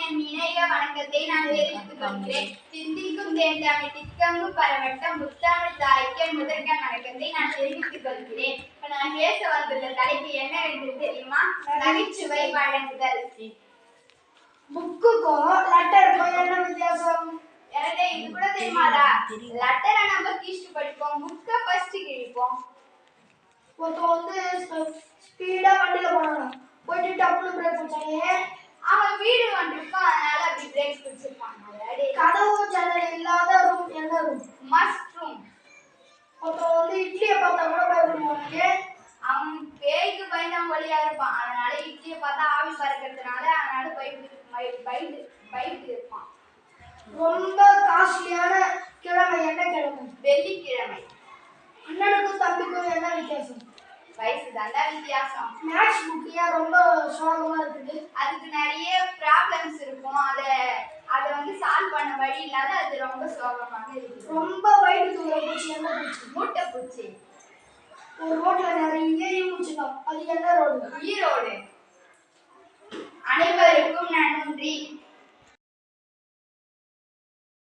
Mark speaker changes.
Speaker 1: என் இணைய வணக்கத்தை நான் தெரிவித்துக் கொள்கிறேன். சிந்திக்கும் தேன்தாமை திக்கங்கு பரவட்ட முத்தாமை தாய்க்க முதற்கண் வணக்கத்தை நான் தெரிவித்துக் கொள்கிறேன். இப்ப நான் பேச வந்துள்ள தலைப்பு என்னவென்று தெரியுமா? நகைச்சுவை வழங்குதல்.
Speaker 2: புக்குக்கும் லெட்டருக்கும் என்ன வித்தியாசம்?
Speaker 1: எனக்கு இது கூட தெரியுமாடா? லெட்டரை நம்ம கிழிச்சு படிப்போம், புக்கை ஃபர்ஸ்ட் கிழிப்போம்.
Speaker 2: ஒருத்தன் ஸ்பீடா வண்டியில போனாங்க, போயிட்டு டப்புனு பிரேக் பிடிச்சாங்க.
Speaker 1: அவன் வீடு வந்திருப்பான், அதனால அப்படி பிரேக் பிடிச்சிருப்பான்.
Speaker 2: கதவு ஜன்னல் இல்லாத ரூம் என்ன ரூம்?
Speaker 1: Must room.
Speaker 2: ஒருத்தன் இட்லியை பார்த்தா கூட பயப்படுவாங்க.
Speaker 1: அவன் பேய்க்கு பயந்தவழியா இருப்பான், அதனால இட்லியை பார்த்தா ஆவி பறக்கிறதுனால அதனால பயந்து இருப்பான்.
Speaker 2: ரொம்ப காஸ்ட்லியான கிழமை என்ன கிழமை?
Speaker 1: வெள்ளிக்கிழமை.
Speaker 2: அண்ணனுக்கும் தம்பிக்கும் என்ன வித்தியாசம்?
Speaker 1: வயசு தாண்டா வித்தியாசம்.
Speaker 2: மேக்ஸ் புக் ஏன் ரொம்ப சோகமா இருக்குது?
Speaker 1: அதுக்கு நிறைய ப்ராப்ளம்ஸ் இருக்கும், அதை சால்வ் பண்ண வழி இல்லாத அது ரொம்ப சோகமாக இருக்கு.
Speaker 2: ரொம்ப வயிறு தூர பூச்சி என்ன பூச்சி?
Speaker 1: மூட்டை பூச்சி.
Speaker 2: ஒரு ரோட்ல நிறைய ஈ பூச்சிக்கும், அது என்ன ரோடு?
Speaker 1: ஈரோடு.